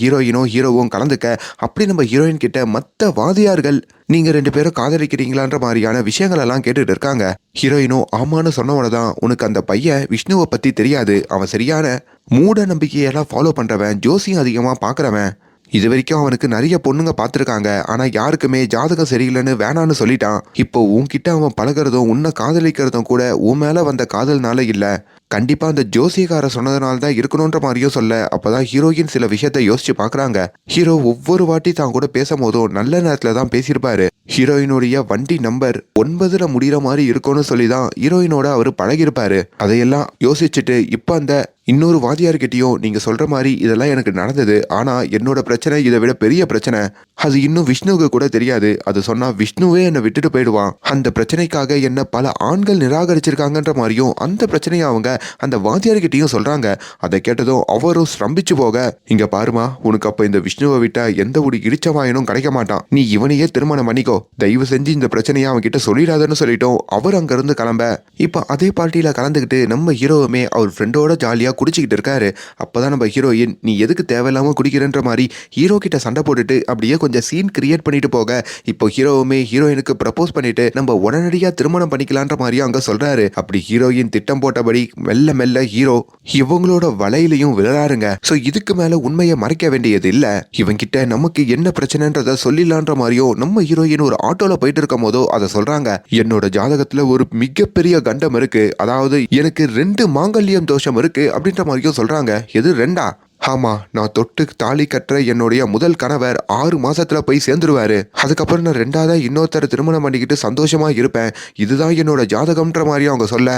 ஹீரோவும் கலந்துக்க, அப்படி நம்ம ஹீரோயின் கிட்ட மற்ற வாதியார்கள் நீங்க 2 பேரும் காதலிக்கிறீங்களான்ற மாதிரியான விஷயங்கள் எல்லாம் கேட்டுட்டு இருக்காங்க. ஹீரோயினும் ஆமான்னு சொன்னவன தான், உனக்கு அந்த பையன் விஷ்ணுவை பத்தி தெரியாது, அவன் சரியான மூட நம்பிக்கையெல்லாம் ஃபாலோ பண்றவன், ஜோசியம் அதிகமா பாக்குறவன், இது வரைக்கும் அவனுக்கு நிறைய பொண்ணுங்க பார்த்துருக்காங்க, ஆனா யாருக்குமே ஜாதகம் சரியில்லைன்னு வேணான்னு சொல்லிட்டான். இப்போ உன்கிட்ட அவன் பழகிறதும் உன்னை காதலிக்கிறதும் கூட உன் மேல வந்த காதல்னால இல்ல, கண்டிப்பா அந்த ஜோசியக்கார சொன்னதுனால தான் இருக்கணும்ன்ற மாதிரியும் சொல்ல, அப்பதான் ஹீரோயின் சில விஷயத்த யோசிச்சு பாக்குறாங்க. ஹீரோ ஒவ்வொரு வாட்டி தான் கூட பேசும் போதும் நல்ல நேரத்துல தான் பேசியிருப்பாரு. ஹீரோயினுடைய வண்டி நம்பர் 9ல முடிகிற மாதிரி இருக்கும்னு சொல்லி தான் ஹீரோயினோட அவரு பழகிருப்பாரு. அதையெல்லாம் யோசிச்சுட்டு இப்ப அந்த இன்னொரு வாதியார்கிட்டயும், நீங்க சொல்ற மாதிரி இதெல்லாம் எனக்கு நடந்தது, ஆனா என்னோட பிரச்சனை இதை விட பெரிய பிரச்சனை, அது இன்னும் விஷ்ணுவுக்கு கூட தெரியாது, அது சொன்னா விஷ்ணுவே என்னை விட்டுட்டு போயிடுவான், அந்த பிரச்சனைக்காக என்ன பல ஆண்கள் நிராகரிச்சிருக்காங்கன்ற மாதிரியும் அந்த பிரச்சனையை அவங்க அந்த வாத்தியார்கிட்டையும் சொல்றாங்க. அதை கேட்டதும் அவரும் ஸ்ரம்பிச்சு போக, இங்க பாருமா, உனக்கு அப்ப இந்த விஷ்ணுவை விட்டா எந்த ஒரு இடிச்சவாயனும் கிடைக்க மாட்டான், நீ இவனையே திருமணம் பண்ணிக்கோ, தயவு செஞ்சு இந்த பிரச்சனையை அவன் கிட்ட சொல்லிடாதன்னு சொல்லிட்டோம். அவர் அங்க இருந்து கிளம்ப, இப்ப அதே பார்ட்டியில கலந்துக்கிட்டு நம்ம ஹீரோவுமே அவர் ஃப்ரெண்டோட ஜாலியா குடிச்சுக்கிட்டு இருக்காரு. அப்பதான் நம்ம ஹீரோயின், நீ எதுக்கு தேவையில்லாம குடிக்கிறன்ற மாதிரி ஹீரோ கிட்ட சண்டை போட்டுட்டு அப்படியே கொஞ்சம் சீன் கிரியேட் பண்ணிட்டு போக, இப்போ ஹீரோவுமே ஹீரோயினுக்கு ப்ரப்போஸ் பண்ணிட்டு நம்ம உடனடியா திருமணம் பண்ணிக்கலான்ற மாதிரியும் அங்க சொல்றாரு. அப்படி ஹீரோயின் திட்டம் போட்டபடி மெல்ல மெல்ல ஹீரோ இவங்களோட வலையிலையும் விழறாருங்க. சோ இதுக்கு மேல உண்மையை மறைக்க வேண்டியது இல்ல. இவங்கிட்ட நமக்கு என்ன பிரச்சனைன்றத சொல்லிடலான்ற மாதிரியோ நம்ம ஹீரோயின் ஒரு ஆட்டோல போயிட்டு இருக்கும் போதோ அதை சொல்றாங்க. என்னோட ஜாதகத்துல ஒரு மிகப்பெரிய கண்டம் இருக்கு, அதாவது எனக்கு 2 மாங்கல்யம் தோஷம் இருக்கு அப்படின்ற மாதிரியும் சொல்றாங்க. எது 2ஆ? ஆமா, நான் தொட்டு தாலி கட்டுற என்னுடைய முதல் கணவர் 6 மாசத்துல போய் சேர்ந்துருவாரு. அதுக்கப்புறம் நான் 2ஆவதா இன்னொருத்தர் திருமணம் பண்ணிக்கிட்டு சந்தோஷமா இருப்பேன். இதுதான் என்னோட ஜாதகம்ன்ற மாதிரி அவங்க சொல்ல,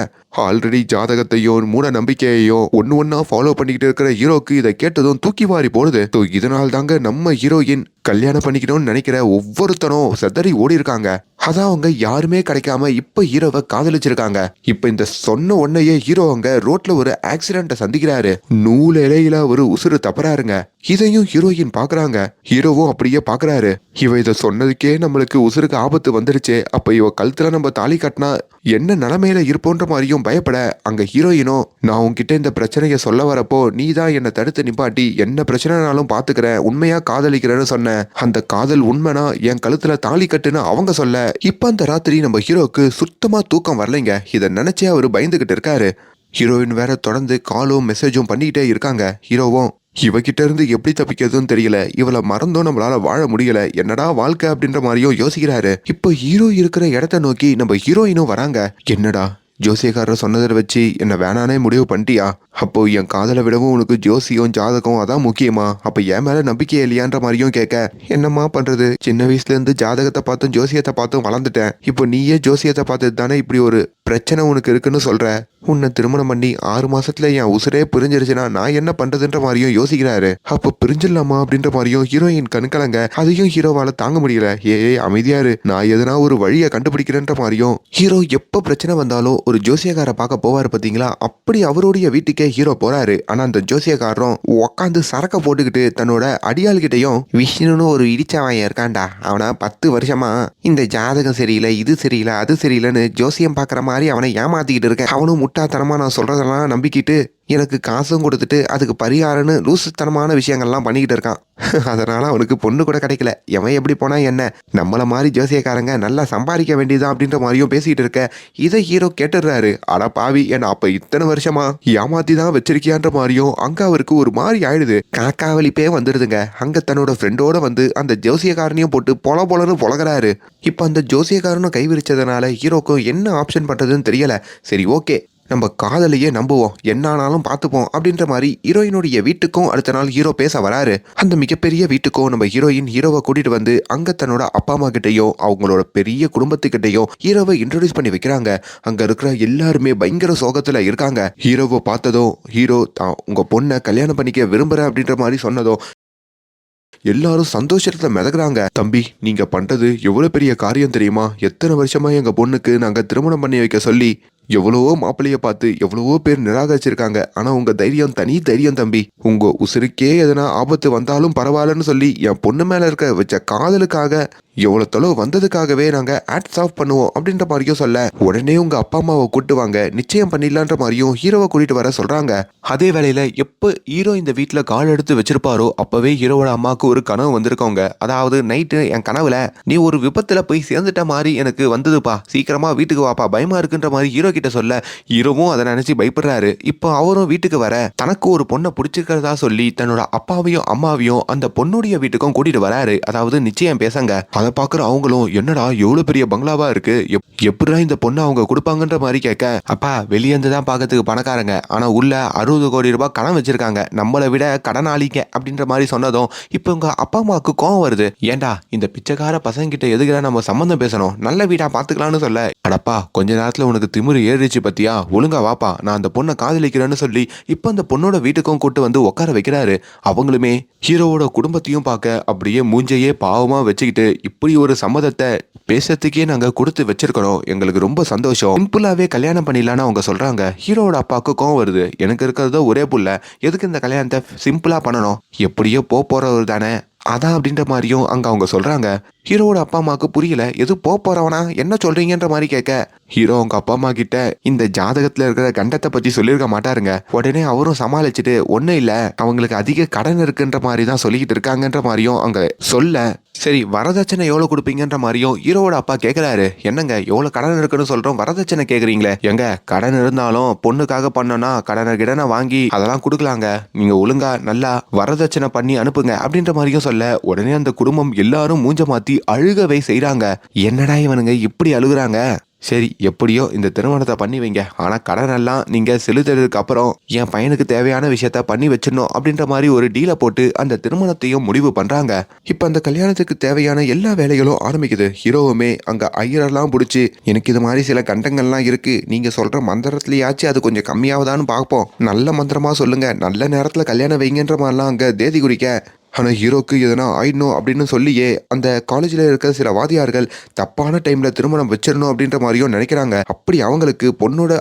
ஆல்ரெடி ஜாதகத்தையோ மூட நம்பிக்கையோ ஒன்னா ஃபாலோ பண்ணிக்கிட்டு இருக்கிற ஹீரோக்கு இதை கேட்டதும் தூக்கி வாரி போடுது. இதனால தாங்க நம்ம ஹீரோயின் கல்யாணம் பண்ணிக்கணும்னு நினைக்கிற ஒவ்வொருத்தனும் செதறி ஓடி இருக்காங்க. அதான் அவங்க யாருமே கிடைக்காம இப்ப ஹீரோவை காதலிச்சிருக்காங்க. இப்ப இந்த சொன்ன உடனேயே ஹீரோ அங்க ரோட்ல ஒரு ஆக்சிடென்ட சந்திக்கிறாரு. நூல் இலையில ஒரு உசுறு தப்புறாருங்க. இதையும் ஹீரோயின் பாக்குறாங்க. ஹீரோவும் அப்படியே பாக்குறாரு. இவ இத சொன்னதுக்கே நம்மளுக்கு உசுருக்கு ஆபத்து வந்துருச்சு, அப்ப இவ கழுத்துல நம்ம தாலி கட்டினா என்ன நிலைமையில இருப்போன்ற மாதிரியும் பயப்பட, அங்க ஹீரோயினோ நான் உன்கிட்ட இந்த பிரச்சனைய சொல்ல வரப்போ நீ தான் என்ன தடுத்து நிப்பாட்டி என்ன பிரச்சனைனாலும் பாத்துக்கிறேன், உண்மையா காதலிக்கிறேன்னு சொன்ன, அந்த காதல் உண்மைனா என் கழுத்துல தாலி கட்டுன்னு அவங்க சொல்ல, இப்ப அந்த ராத்திரி நம்ம ஹீரோக்கு சுத்தமா தூக்கம் வரலைங்க. இதை நினைச்சே அவரு பயந்துகிட்டு இருக்காரு. ஹீரோயின் வேற தொடர்ந்து காலும் மெசேஜும் பண்ணிக்கிட்டே இருக்காங்க. ஹீரோவும் இவகிட்ட இருந்து எப்படி தப்பிக்கிறதுன்னு தெரியல, இவளை மறந்தும் நம்மளால வாழ முடியல, என்னடா வாழ்க்கை அப்படின்ற மாதிரியும் யோசிக்கிறாரு. இப்போ ஹீரோ இருக்கிற இடத்த நோக்கி நம்ம ஹீரோயினும் வராங்க. என்னடா ஜோசியக்காரர் சொன்னதை வச்சு என்ன வேணானே முடிவு பண்ணிட்டியா? அப்போ என் காதலை விடவும் உனக்கு ஜோசியம் ஜாதகம் அதான் முக்கியமா? அப்ப என் மேல நம்பிக்கை இல்லையான்ற மாதிரியும் கேட்க, என்னம்மா பண்றது, சின்ன வயசுல இருந்து ஜாதகத்தை பார்த்தும் ஜோசியத்தை பார்த்தும் வளர்ந்துட்டேன். இப்போ நீயே ஜோசியத்தை பார்த்துட்டு தானே இப்படி ஒரு பிரச்சனை உனக்கு இருக்குன்னு சொல்ற. உன்னை திருமணம் பண்ணி 6 மாசத்துல என் உசுரே பிரிஞ்சிருச்சுன்னா நான் என்ன பண்றதுன்ற மாதிரியும் யோசிக்கிறாரு. அப்போ பிரிஞ்சிடலாமா அப்படின்ற மாதிரியும் ஹீரோயின் கண்கலங்க. அதையும் ஹீரோவால தாங்க முடியல. அமைதியாரு, நான் எதனா ஒரு வழியை கண்டுபிடிக்கிறேன்ற மாதிரியும் ஹீரோ எப்ப பிரச்சனை வந்தாலும் ஒரு ஜோசியக்கார பார்க்க போவாரு பாத்தீங்களா, அப்படி அவருடைய வீட்டுக்கே ஹீரோ போறாரு. ஆனா அந்த ஜோசியக்காரரும் உக்காந்து சரக்க போட்டுக்கிட்டு தன்னோட அடியாள்கிட்டையும், விஷ்ணுன்னு ஒரு இடிச்சவன் இருக்காண்டா, அவனை 10 வருஷமா இந்த ஜாதகம் சரியில்லை, இது சரியில்லை, அது சரியில்லைன்னு ஜோசியம் பாக்குற மாதிரி அவனை ஏமாத்திக்கிட்டு இருக்கேன். அவனும் முட்டாத்தனமா நான் சொல்றதெல்லாம் நம்பிக்கிட்டு எனக்கு காசும் கொடுத்துட்டு அதுக்கு பரிகாரம்னு லூசுத்தனமான விஷயங்கள்லாம் பண்ணிக்கிட்டு இருக்கான். அதனால அவனுக்கு பொண்ணு கூட கிடைக்கல. எவன் எப்படி போனா என்ன, நம்மள மாதிரி ஜோசியக்காரங்க நல்லா சம்பாதிக்க வேண்டியதான் அப்படின்ற மாதிரியும் பேசிட்டு இருக்க. இதை ஹீரோ கேட்டுடுறாரு. அட பாவி, என்ன அப்ப இத்தனை வருஷமா ஏமாத்தி தான் வச்சிருக்கியான்ற மாதிரியும் அங்க அவருக்கு ஒரு மாதிரி ஆயிடுது. காக்காவலிப்பே வந்துடுதுங்க. அங்க தன்னோட ஃப்ரெண்டோட வந்து அந்த ஜோசியக்காரனையும் போட்டு பொல பொலன்னு பொழகிறாரு. இப்ப அந்த ஜோசியக்காரனும் கைவிரிச்சதுனால ஹீரோக்கும் என்ன ஆப்ஷன் பண்றதுன்னு தெரியல. சரி ஓகே, நம்ம காதலையே நம்புவோம், என்னானாலும் பார்த்துப்போம் அப்படின்ற மாதிரி ஹீரோயினுடைய வீட்டுக்கும் அடுத்த நாள் ஹீரோ பேச வராரு. அந்த மிகப்பெரிய வீட்டுக்கும் நம்ம ஹீரோயின் ஹீரோவை கூட்டிட்டு வந்து அங்க தன்னோட அப்பா அம்மா கிட்டையும் அவங்களோட பெரிய குடும்பத்துக்கிட்டையும் ஹீரோவை இன்ட்ரோடியூஸ் பண்ணி வைக்கிறாங்க. அங்க இருக்கிற எல்லாருமே பயங்கர சோகத்துல இருக்காங்க. ஹீரோவை பார்த்ததும் ஹீரோ தான் உங்க பொண்ணை கல்யாணம் பண்ணிக்க விரும்புறேன் அப்படின்ற மாதிரி சொன்னதும் எல்லாரும் சந்தோஷத்துல மிதக்குறாங்க. தம்பி, நீங்க பண்றது எவ்வளவு பெரிய காரியம் தெரியுமா? எத்தனை வருஷமா எங்க பொண்ணுக்கு நாங்க திருமணம் பண்ணி வைக்க சொல்லி எவ்வளவோ மாப்பிள்ளைய பார்த்து எவ்வளவோ பேர் நிராகரிச்சிருக்காங்க. ஆனா உங்க தைரியம் தனி தைரியம் தம்பி. உங்க உசுருக்கே எதனா ஆபத்து வந்தாலும் பரவாயில்லன்னு சொல்லி என் பொண்ணு மேல இருக்க வச்ச காதலுக்காக எவ்வளவு தொலைவு வந்ததுக்காகவே நாங்க ஆட்ஸ் ஆஃப் பண்ணுவோம் அப்படின்ற மாதிரியும் சொல்ல, உடனே உங்க அப்பா அம்மாவை கூட்டுவாங்க, நிச்சயம் பண்ணிடலான்ற மாதிரியும் ஹீரோவை கூட்டிட்டு வர சொல்றாங்க. அதே வேளையில எப்ப ஹீரோ இந்த வீட்டுல கால் எடுத்து வச்சிருப்பாரோ அப்பவே ஹீரோவோட அம்மாவுக்கு ஒரு கனவு வந்திருக்கோங்க. அதாவது நைட்டு என் கனவுல நீ ஒரு விபத்துல போய் சேர்ந்துட்ட மாதிரி எனக்கு வந்ததுப்பா, சீக்கிரமா வீட்டுக்கு வாப்பா, பயமா இருக்குன்ற மாதிரி ஹீரோ கிட்ட சொல்ல, ஹீரோவும் அதை நினைச்சு பயப்படுறாரு. இப்போ அவரும் வீட்டுக்கு வர தனக்கு ஒரு பொண்ணை பிடிச்சிருக்கிறதா சொல்லி தன்னோட அப்பாவையும் அம்மாவையும் அந்த பொண்ணுடைய வீட்டுக்கும் கூட்டிட்டு வராரு. அதாவது நிச்சயம் பேசங்க. அதை பாக்குற அவங்களும், என்னடா எவ்வளவு பெரிய பங்களாவா இருக்கு, எப்படிடா இந்த பொண்ணை அவங்க கொடுப்பாங்கன்ற மாதிரி கேட்க, அப்பா வெளியே இருந்து தான் பாக்கிறதுக்கு பணக்காரங்க, ஆனா உள்ள 60 கோடி ரூபாய் கடன் வச்சிருக்காங்க, நம்மளை விட கடனாளிங்க அப்படின்ற மாதிரி சொன்னதும் இப்போ உங்க அப்பா அம்மாவுக்கு கோவம் வருது. ஏண்டா இந்த பிச்சைக்கார பசங்க கிட்ட எதுக்குடா நம்ம சம்பந்தம் பேசணும், நல்ல வீடா பாத்துக்கலாம்னு சொல்ல, அடப்பா கொஞ்ச நேரத்துல உனக்கு திமிரு ஏறிச்சு பத்தியா, ஒழுங்கா வாப்பா, நான் அந்த பொண்ணை காதலிக்கிறேன்னு சொல்லி இப்போ அந்த பொண்ணோட வீட்டுக்கும் கூட்டு வந்து உட்கார வைக்கிறாரு. அவங்களுமே ஹீரோவோட குடும்பத்தையும் பார்க்க அப்படியே மூஞ்சையே பாவமா வச்சுக்கிட்டு, இப்படி ஒரு சம்மதத்தை பேசுறதுக்கே நாங்க கொடுத்து வச்சிருக்கிறோம், எங்களுக்கு ரொம்ப சந்தோஷம், சிம்பிளாவே கல்யாணம் பண்ணிடலான்னு அவங்க சொல்றாங்க. ஹீரோவோட அப்பாவுக்கு கோவம் வருது. எனக்கு இருக்கிறதோ ஒரே புள்ள, எதுக்கு இந்த கல்யாணத்தை சிம்பிளா பண்ணணும், எப்படியோ போறவர் தானே அதான் அப்படின்ற மாதிரியும் அங்க அவங்க சொல்றாங்க. ஹீரோவோட அப்பா அம்மாவுக்கு புரியல. எது போறவனா என்ன சொல்றீங்கன்ற மாதிரி கேட்க, ஹீரோ அவங்க அப்பா அம்மா கிட்ட இந்த ஜாதகத்துல இருக்கிற கண்டத்தை பத்தி சொல்லியிருக்க மாட்டாருங்க. உடனே அவரும் சமாளிச்சுட்டு ஒன்னும் இல்ல, அவங்களுக்கு அதிக கடன் இருக்குன்ற மாதிரி தான் சொல்லிக்கிட்டு இருக்காங்கன்ற மாதிரியும் அங்க சொல்ல, சரி வரதட்சணை எவ்வளவு கொடுப்பீங்கன்ற மாதிரியும் ஹீரோவோட அப்பா கேட்கிறாரு. என்னங்க எவ்வளவு கடன் இருக்குன்னு சொல்றோம், வரதட்சணை கேக்குறீங்களே? எங்க கடன் இருந்தாலும் பொண்ணுக்காக பண்ணோம்னா கடனை வாங்கி அதெல்லாம் கொடுக்கலாங்க. நீங்க ஒழுங்கா நல்லா வரதட்சணை பண்ணி அனுப்புங்க அப்படின்ற மாதிரியும் சொல்ல, உடனே அந்த குடும்பம் எல்லாரும் மூஞ்ச மாத்தி அழுகவே செய்றாங்க. என்னடா இவனுங்க இப்படி அழுகுறாங்க? சரி எப்படியோ இந்த திருமணத்தை பண்ணி வைங்க, ஆனா கடன் எல்லாம் நீங்க செலுத்துறதுக்கு அப்புறம் என் பையனுக்கு தேவையான விஷயத்த பண்ணி வச்சிடணும் அப்படின்ற மாதிரி ஒரு டீலை போட்டு அந்த திருமணத்தையும் முடிவு பண்றாங்க. இப்ப அந்த கல்யாணத்துக்கு தேவையான எல்லா வேலைகளும் ஆரம்பிக்குது. ஹீரோவுமே அங்க ஐயரெல்லாம் பிடிச்சி, எனக்கு இது மாதிரி சில கண்டங்கள்லாம் இருக்கு, நீங்க சொல்ற மந்திரத்திலேயாச்சும் அது கொஞ்சம் கம்மியாவதான்னு பார்ப்போம், நல்ல மந்திரமா சொல்லுங்க, நல்ல நேரத்துல கல்யாணம் வைங்கன்ற மாதிரிலாம் அங்க தேதி குறிக்க, ஆனால் ஹீரோக்கு எதனா ஆயிடணும் அப்படின்னு சொல்லியே அந்த காலேஜில் இருக்கிற சில வாதியார்கள் தப்பான டைமில் திருமணம் வச்சிடணும் அப்படின்ற மாதிரியும் நினைக்கிறாங்க. அப்படி அவங்களுக்கு பொண்ணோட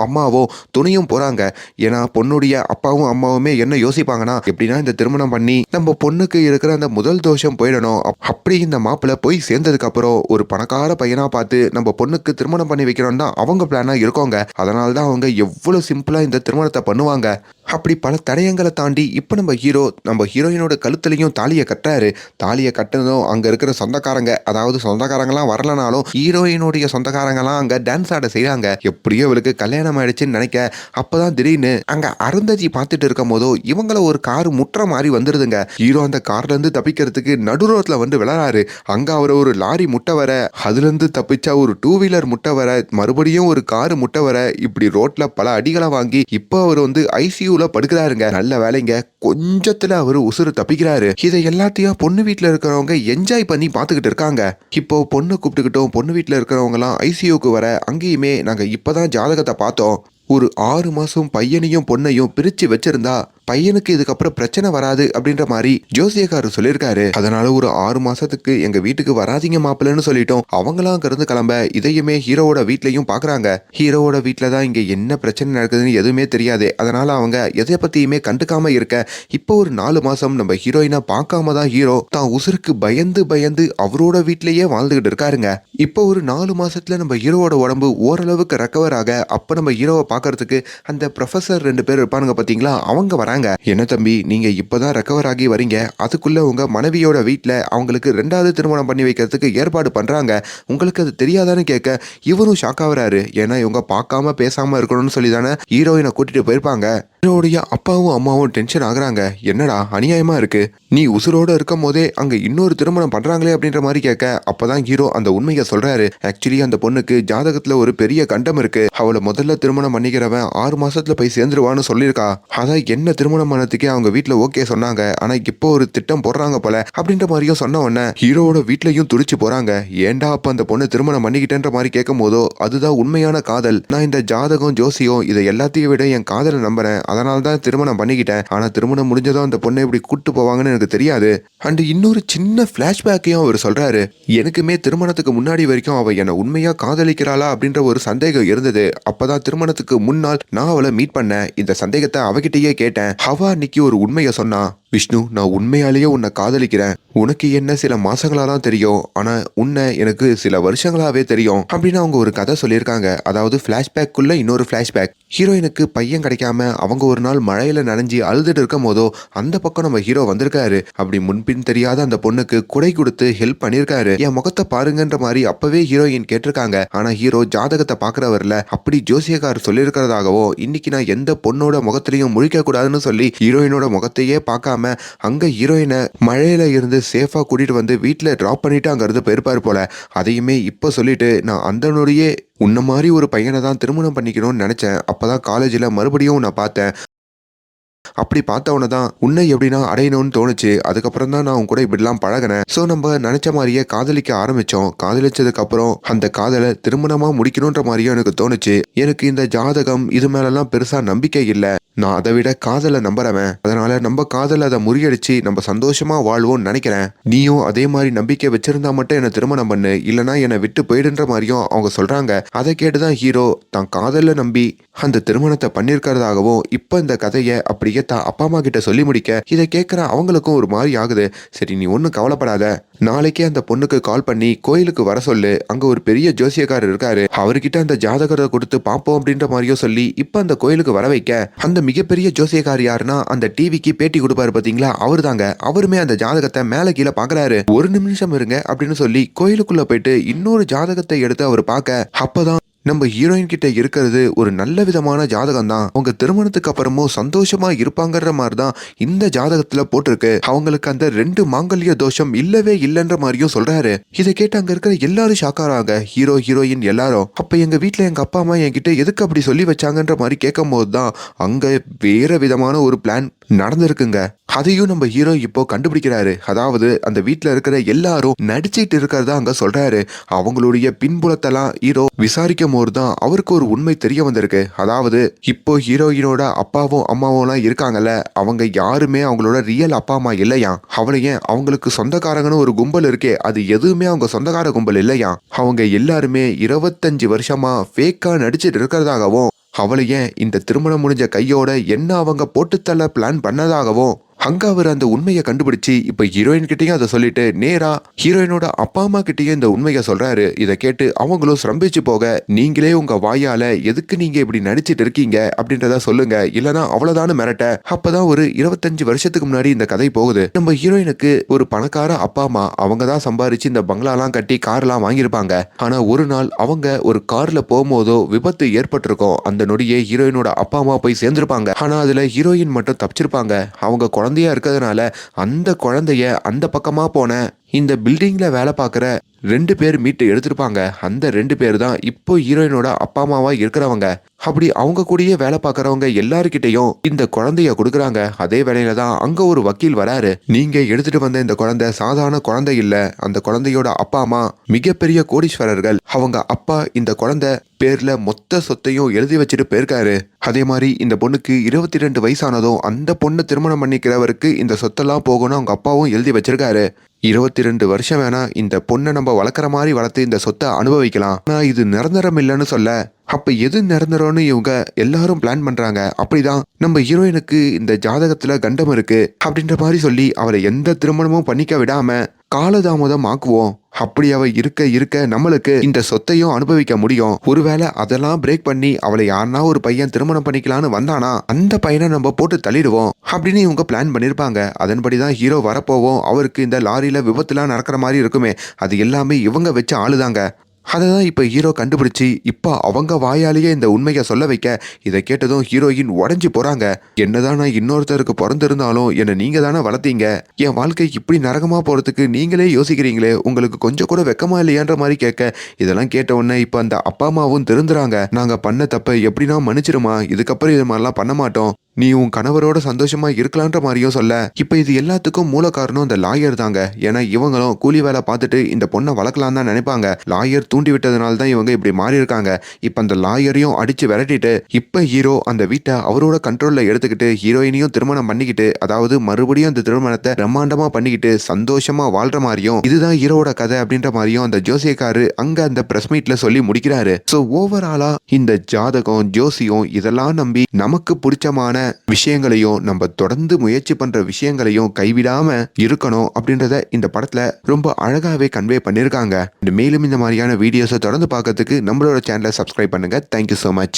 அம்மாவோ துணையும் போகிறாங்க. ஏன்னா பொண்ணுடைய அப்பாவும் அம்மாவுமே என்ன யோசிப்பாங்கன்னா, எப்படின்னா இந்த திருமணம் பண்ணி நம்ம பொண்ணுக்கு இருக்கிற அந்த முதல் தோஷம் போயிடணும். அப்படி இந்த மாப்பிள்ளை போய் சேர்ந்ததுக்கு அப்புறம் ஒரு பணக்கார பையனாக பார்த்து நம்ம பொண்ணுக்கு திருமணம் பண்ணி வைக்கணும் தான் அவங்க பிளானாக இருக்கோங்க. அதனால தான் அவங்க எவ்வளோ சிம்பிளாக இந்த திருமணத்தை பண்ணுவாங்க. அப்படி பல தடயங்களை தாண்டி இப்போ நம்ம ஹீரோயினோட கழுத்துலையும் தாலியை கட்டுறாரு. தாலியை கட்டினதும் அங்கே இருக்கிற சொந்தக்காரங்க, அதாவது சொந்தக்காரங்களாம் வரலனாலும் ஹீரோயினுடைய சொந்தக்காரங்களாம் அங்கே டான்ஸ் ஆட செய்கிறாங்க. எப்படியோ இவளுக்கு கல்யாணம் ஆயிடுச்சுன்னு நினைக்க, அப்போதான் திடீர்னு அங்கே அருந்ததி பார்த்துட்டு இருக்கும் போதோ இவங்கள ஒரு கார் முற்ற மாதிரி வந்துடுதுங்க. ஹீரோ அந்த கார்லேருந்து தப்பிக்கிறதுக்கு நடு ரோட்டில் வந்து விளையாடுறாரு. அங்கே அவரை ஒரு லாரி முட்டை வர, அதுலேருந்து தப்பிச்சா ஒரு 2 வீலர் முட்டை வர, மறுபடியும் ஒரு காரு முட்டை வர, இப்படி ரோட்டில் பல அடிகளை வாங்கி இப்போ அவர் வந்து ஐசியூ படுக்கிறாருங்க. நல்ல வேலைங்க, கொஞ்சத்துல அவரு உசுறு தப்பிக்கிறாரு. இதை எல்லாத்தையும் பொண்ணு வீட்டுல இருக்கிறவங்க என்ஜாய் பண்ணி பாத்துக்கிட்டு இருக்காங்க. இப்போ பொண்ணு கூப்பிட்டுக்கிட்டோம், பொண்ணு வீட்டுல இருக்கிறவங்க எல்லாம் ஐசியூக்கு வர, அங்கேயுமே நாங்க இப்பதான் ஜாதகத்தை பார்த்தோம், ஒரு 6 மாசம் பையனையும் பொண்ணையும் பிரிச்சு வச்சிருந்தா பையனுக்கு இதுக்கப்புறம் பிரச்சனை வராது அப்படின்ற மாதிரி ஜோசியக்காரர் சொல்லியிருக்காரு. அதனால ஒரு 6 மாசத்துக்கு எங்க வீட்டுக்கு வராதிங்க மாப்பிள்ளன்னு சொல்லிட்டோம். அவங்களாம் அங்கிருந்து கிளம்ப இதையுமே ஹீரோவோட வீட்லயும் பாக்குறாங்க. ஹீரோவோட வீட்டுல தான் இங்க என்ன பிரச்சனை நடக்குதுன்னு எதுவுமே தெரியாது. அதனால அவங்க எதை பத்தியுமே கண்டுக்காம இருக்க, இப்போ ஒரு 4 மாசம் நம்ம ஹீரோயினை பார்க்காம தான் ஹீரோ தான் உசுருக்கு பயந்து அவரோட வீட்லயே வாழ்ந்துகிட்டு இருக்காருங்க. இப்போ ஒரு 4 மாசத்துல நம்ம ஹீரோவோட உடம்பு ஓரளவுக்கு ரெக்கவர் ஆக, அப்ப நம்ம ஹீரோவை பாக்குறதுக்கு அந்த ப்ரொஃபசர் 2 பேர் இருப்பானுங்க பாத்தீங்களா, அவங்க வராங்க. என்ன தம்பி, நீங்க இப்பதான் ரெக்கவர் ஆகி வரீங்க, அதுக்குள்ள உங்க மனைவியோட வீட்டுல அவங்களுக்கு 2வது திருமணம் பண்ணி வைக்கிறதுக்கு ஏற்பாடு பண்றாங்க, உங்களுக்கு அது தெரியாதான்னு கேட்க இவரும் ஷாக் ஆகுறாரு. ஏன்னா இவங்க பார்க்காம பேசாம இருக்கணும்னு சொல்லி தானே ஹீரோயினை கூட்டிட்டு போயிருப்பாங்க. ஹீரோடைய அப்பாவும் அம்மாவும் டென்ஷன் ஆகுறாங்க. என்னடா அநியாயமா இருக்கு, நீ உசுரோட இருக்கும் போதே அங்க இன்னொரு திருமணம் பண்றாங்களே அப்படின்ற மாதிரி கேட்க, அப்பதான் ஹீரோ அந்த உண்மையை சொல்றாரு. ஆக்சுவலி அந்த பொண்ணுக்கு ஜாதகத்துல ஒரு பெரிய கண்டம் இருக்கு, அவளை முதல்ல திருமணம் பண்ணிக்கிறவன் 6 மாசத்துல போய் சேர்ந்துருவான்னு சொல்லியிருக்கா. அதான் என்ன திருமணம் பண்ணதுக்கே அவங்க வீட்டுல ஓகே சொன்னாங்க, ஆனா இப்போ ஒரு திட்டம் போடுறாங்க போல அப்படின்ற மாதிரியும் சொன்ன உடனே ஹீரோவோட வீட்லயும் துடிச்சு போறாங்க. ஏண்டா அப்ப அந்த பொண்ணு திருமணம் பண்ணிக்கிட்டேன்ற மாதிரி கேட்கும் போதோ, அதுதான் உண்மையான காதல், நான் இந்த ஜாதகம் ஜோசியம் இதை எல்லாத்தையும் விட என் காதலை நம்புறேன், அதனால தான் திருமணம் பண்ணிக்கிட்டேன், ஆனா திருமணம் முடிஞ்சதும் அந்த பொண்ணை இப்படி கூட்டு போவாங்கன்னு எனக்கு தெரியாது. அண்ட் இன்னொரு சின்ன பிளாஷ்பேக்கையும் அவர் சொல்றாரு. எனக்குமே திருமணத்துக்கு முன்னாடி வரைக்கும் அவ என்னை உண்மையா காதலிக்கிறாளா அப்படின்ற ஒரு சந்தேகம் இருந்தது. அப்பதான் திருமணத்துக்கு முன்னால் நான் அவளை மீட் பண்ணேன். இந்த சந்தேகத்தை அவகிட்டயே கேட்டேன். அவ அன்னைக்கு ஒரு உண்மையை சொன்னா, விஷ்ணு நான் உண்மையாலேயே உன்னை காதலிக்கிறேன், உனக்கு என்ன சில மாசங்களாலாம் தெரியும், ஆனா உன்னை எனக்கு சில வருஷங்களாவே தெரியும் அப்படின்னு அவங்க ஒரு கதை சொல்லியிருக்காங்க. அதாவது பிளாஷ்பேக்குள்ள இன்னொரு பிளாஷ்பேக். ஹீரோயினுக்கு பையன் கிடைக்காம அவங்க ஒரு நாள் மழையில நனைஞ்சி அழுதுட்டு இருக்கும் போதோ அந்த பக்கம் நம்ம ஹீரோ வந்திருக்காரு. அப்படி முன்பின் தெரியாத அந்த பொண்ணுக்கு குடை கொடுத்து ஹெல்ப் பண்ணிருக்காரு. என் முகத்தை பாருங்கன்ற மாதிரி அப்பவே ஹீரோயின் கேட்டிருக்காங்க. ஆனா ஹீரோ ஜாதகத்தை பாக்குறவர்ல அப்படி ஜோசியக்காரர் சொல்லியிருக்கிறதாகவோ, இன்னைக்கு நான் எந்த பொண்ணோட முகத்திலையும் முழிக்க கூடாதுன்னு சொல்லி ஹீரோயினோட முகத்தையே பார்க்காம அங்க ஹீரோயினை மழையில இருந்து சேஃபா கூட்டிட்டு வந்து வீட்டுல டிராப் பண்ணிட்டு அங்க இருந்து போயிருப்பாரு போல. அதையுமே இப்ப சொல்லிட்டு, நான் அந்த நொடியே உன்ன மாதிரி ஒரு பையனை தான் திருமணம் பண்ணிக்கணும்னு நினைச்சேன், அப்பதான் காலேஜ்ல மறுபடியும் உன்னை பார்த்தேன், அப்படி பார்த்தவன தான் உன்னை எப்படின்னா அடையணும்னு தோணுச்சு, அதுக்கப்புறம் தான் நான் உன் கூட இப்படிலாம் பழகினேன். ஸோ நம்ம நினைச்ச மாதிரியே காதலிக்க ஆரம்பிச்சோம். காதலிச்சதுக்கு அப்புறம் அந்த காதலை திருமணமா முடிக்கணுன்ற மாதிரியும் எனக்கு தோணுச்சு. எனக்கு இந்த ஜாதகம் இது மேலெல்லாம் பெருசா நம்பிக்கை இல்லை, நான் அதை விட காதலை நம்புறவன், அதனால நம்ம காதலை அதை முறியடிச்சு நம்ம சந்தோஷமா வாழ்வோம்னு நினைக்கிறேன். நீயும் அதே மாதிரி நம்பிக்கை வச்சிருந்தா மட்டும் என்னை திருமணம் பண்ணு, இல்லைனா என்னை விட்டு போயிடுன்ற மாதிரியும் அவங்க சொல்றாங்க. அதை கேட்டுதான் ஹீரோ தான் காதலை நம்பி அந்த திருமணத்தை பண்ணிருக்கிறதாகவும் இப்ப இந்த கதையை அப்படியே அப்பா அம்மா கிட்ட சொல்லி முடிக்க இதை கேட்கிற அவங்களுக்கும் ஒரு மாதிரி ஆகுது. சரி, நீ ஒன்றும் கவலைப்படாத, நாளைக்கே அந்த பொண்ணுக்கு கால் பண்ணி கோயிலுக்கு வர சொல்லு, அங்க ஒரு பெரிய ஜோசியக்காரர் இருக்காரு, அவர்கிட்ட அந்த ஜாதகத்தை கொடுத்து பார்ப்போம் அப்படின்ற மாதிரியோ சொல்லி இப்ப அந்த கோயிலுக்கு வர வைக்க அந்த மிகப்பெரிய ஜோசியக்கார் யாருன்னா அந்த டிவிக்கு பேட்டி கொடுப்பாரு பாத்தீங்களா, அவரு தாங்க. அவருமே அந்த ஜாதகத்தை மேல கீழே பாக்குறாரு. ஒரு நிமிஷம் இருங்க அப்படின்னு சொல்லி கோயிலுக்குள்ள போயிட்டு இன்னொரு ஜாதகத்தை எடுத்து அவர் பார்க்க அப்பதான் நம்ம ஹீரோயின் கிட்ட இருக்கிறது ஒரு நல்ல விதமான ஜாதகம் தான். அவங்க திருமணத்துக்கு அப்புறமும் சந்தோஷமா இருப்பாங்கன்ற மாதிரி தான் இந்த ஜாதகத்துல போட்டிருக்கு. அவங்களுக்கு அந்த 2 மாங்கல்ய தோஷம் இல்லவே இல்லைன்ற மாதிரியும் சொல்றாரு. இதை கேட்டு அங்க இருக்கிற எல்லாரும் ஷாக் ஆறாங்க, ஹீரோ ஹீரோயின் எல்லாரும். அப்ப எங்க வீட்டுல எங்க அப்பா அம்மா என்கிட்ட எதுக்கு அப்படி சொல்லி வச்சாங்கன்ற மாதிரி கேட்கும் போதுதான் அங்க வேற விதமான ஒரு பிளான் நடந்திருக்குங்க. அதையும் நம்ம ஹீரோ இப்போ கண்டுபிடிக்கிறாரு. அதாவது அந்த வீட்டுல இருக்கிற எல்லாரும் நடிச்சிட்டு இருக்கிறதா அங்க சொல்றாரு. அவங்களுடைய பின்புலத்தெல்லாம் ஹீரோ விசாரிக்கும் போதுதான் அவருக்கு ஒரு உண்மை தெரிய வந்திருக்கு. அதாவது இப்போ ஹீரோயினோட அப்பாவும் அம்மாவும் எல்லாம் இருக்காங்கல்ல, அவங்க யாருமே அவங்களோட ரியல் அப்பா அம்மா இல்லையா. அவளையே அவங்களுக்கு சொந்தக்காரங்கன்னு ஒரு கும்பல் இருக்கே, அது எதுவுமே அவங்க சொந்தக்கார கும்பல் இல்லையா. அவங்க எல்லாருமே 25 வருஷமா ஃபேக்கா நடிச்சிட்டு இருக்கிறதாகவும், அவளையே இந்த திருமணம் முடிஞ்ச கையோட என்ன அவங்க போட்டுத்தள்ள பிளான் பண்ணதாகவும் அங்க அவர் அந்த உண்மையை கண்டுபிடிச்சு இப்ப ஹீரோயின் கிட்டயும் அதை சொல்லிட்டு நேரா ஹீரோயினோட அப்பா அம்மா கிட்டயும் இந்த உண்மையை சொல்றாரு. இதை கேட்டு அவங்களும் சிரம்பிச்சு போக, நீங்களே உங்க வாயால எதுக்கு நீங்க இப்படி நடிச்சிட்டு இருக்கீங்க அப்படின்றத சொல்லுங்க, இல்லனா அவ்வளவுதானு மிரட்ட. அப்பதான் ஒரு 25 வருஷத்துக்கு முன்னாடி இந்த கதை போகுது. நம்ம ஹீரோயினுக்கு ஒரு பணக்கார அப்பா அம்மா, அவங்க தான் சம்பாரிச்சு இந்த பங்களாலாம் கட்டி கார்லாம் வாங்கியிருப்பாங்க. ஆனா ஒரு நாள் அவங்க ஒரு கார்ல போகும்போதோ விபத்து ஏற்பட்டிருக்கும். அந்த நொடியே ஹீரோயினோட அப்பா அம்மா போய் சேர்ந்திருப்பாங்க. ஆனா அதுல ஹீரோயின் மட்டும் தப்பிச்சிருப்பாங்க. அவங்க குழந்தையா இருக்கிறதுனால அந்த குழந்தைய அந்த பக்கமா போன இந்த பில்டிங்ல வேலை பார்க்குற 2 பேர் மீட்டு எடுத்திருப்பாங்க. அந்த 2 பேர் தான் இப்போ ஹீரோயினோட அப்பா அம்மாவா இருக்கிறவங்க. அப்படி அவங்க கூடயே வேலை பார்க்கறவங்க எல்லாருக்கிட்டையும் இந்த குழந்தைய கொடுக்குறாங்க. அதே வேளையில தான் அங்க ஒரு வக்கீல் வராரு. நீங்க எடுத்துட்டு வந்த இந்த குழந்தை சாதாரண குழந்தை இல்ல, அந்த குழந்தையோட அப்பா அம்மா மிகப்பெரிய கோடீஸ்வரர்கள். அவங்க அப்பா இந்த குழந்தை பேர்ல மொத்த சொத்தையும் எழுதி வச்சுட்டு போயிருக்காரு. அதே மாதிரி இந்த பொண்ணுக்கு 22 வயசானதும் அந்த பொண்ணு திருமணம் பண்ணிக்கிறவருக்கு இந்த சொத்தெல்லாம் போகணும் அவங்க அப்பாவும் எழுதி வச்சிருக்காரு. 22 வருஷம் வேணா இந்த பொண்ணை நம்ம வளர்க்குற மாதிரி வளர்த்து இந்த சொத்தை அனுபவிக்கலாம். ஆனா இது நிரந்தரம் இல்லைன்னு சொல்ல, அப்ப எது நிரந்தரம்னு இவங்க எல்லாரும் பிளான் பண்றாங்க. அப்படிதான் நம்ம ஹீரோயினுக்கு இந்த ஜாதகத்துல கண்டம் இருக்கு அப்படின்ற மாதிரி சொல்லி அவளை எந்த திருமணமும் பண்ணிக்க விடாம காலதாமதம் ஆக்குவோம். அப்படி அவ இருக்க இருக்க நம்மளுக்கு இந்த சொத்தையும் அனுபவிக்க முடியும். ஒருவேளை அதெல்லாம் பிரேக் பண்ணி அவளை யாருன்னா ஒரு பையன் திருமணம் பண்ணிக்கலான்னு வந்தானா அந்த பையனை நம்ம போட்டு தள்ளிடுவோம் அப்படின்னு இவங்க பிளான் பண்ணிருப்பாங்க. அதன்படிதான் ஹீரோ வரப்போவோம். அவருக்கு இந்த லாரியில விபத்துலாம் நடக்கிற மாதிரி இருக்குமே, அது எல்லாமே இவங்க வச்ச ஆளுதாங்க. அதை தான் இப்போ ஹீரோ கண்டுபிடிச்சி இப்போ அவங்க வாயாலேயே இந்த உண்மையை சொல்ல வைக்க, இதை கேட்டதும் ஹீரோயின் உடஞ்சி போறாங்க. என்னதான் நான் இன்னொருத்தருக்கு பிறந்திருந்தாலும் என்னை நீங்க தானே வளர்த்தீங்க, என் வாழ்க்கை இப்படி நரகமா போறதுக்கு நீங்களே யோசிக்கிறீங்களே, உங்களுக்கு கொஞ்சம் கூட வெக்கமா இல்லையான்ற மாதிரி கேட்க, இதெல்லாம் கேட்ட உடனே இப்போ அந்த அப்பா அம்மாவும் திருந்துறாங்க. நாங்க பண்ண தப்ப எப்படின்னா மன்னிச்சிருமா, இதுக்கப்புறம் இது மாதிரிலாம் பண்ண மாட்டோம், நீ உன் கணவரோட சந்தோஷமா இருக்கலான்ற மாதிரியும் சொல்ல, இப்ப இது எல்லாத்துக்கும் மூல காரணம் அந்த லாயர் தாங்க. ஏன்னா இவங்களும் கூலி வேலை பார்த்துட்டு இந்த பொண்ணை வளர்க்கலாம் தான் நினைப்பாங்க. லாயர் தூண்டி விட்டதுனால தான் இவங்க இப்படி மாறி இருக்காங்க. இப்ப அந்த லாயரையும் அடிச்சு விரட்டிட்டு இப்ப ஹீரோ அந்த வீட்டை அவரோட கண்ட்ரோல்ல எடுத்துக்கிட்டு ஹீரோயினையும் திருமணம் பண்ணிக்கிட்டு, அதாவது மறுபடியும் அந்த திருமணத்தை பிரம்மாண்டமா பண்ணிக்கிட்டு சந்தோஷமா வாழ்ற மாதிரியும், இதுதான் ஹீரோட கதை அப்படின்ற மாதிரியும் அந்த ஜோசியக்காரு அங்க அந்த பிரஸ் மீட்ல சொல்லி முடிக்கிறாரு. சோ ஓவராலா இந்த ஜாதகம் ஜோசியம் இதெல்லாம் நம்பி நமக்கு பிடிச்சமான விஷயங்களையும் நம்ம தொடர்ந்து முயற்சி பண்ற விஷயங்களையும் கைவிடாம இருக்கணும் அப்படின்றத இந்த படத்துல ரொம்ப அழகாவே கன்வே பண்ணிருக்காங்க. மேலும் இந்த மாதிரியான வீடியோஸை தொடர்ந்து பார்க்கறதுக்கு நம்மளோட சேனலை சப்ஸ்கிரைப் பண்ணுங்க. Thank you so much.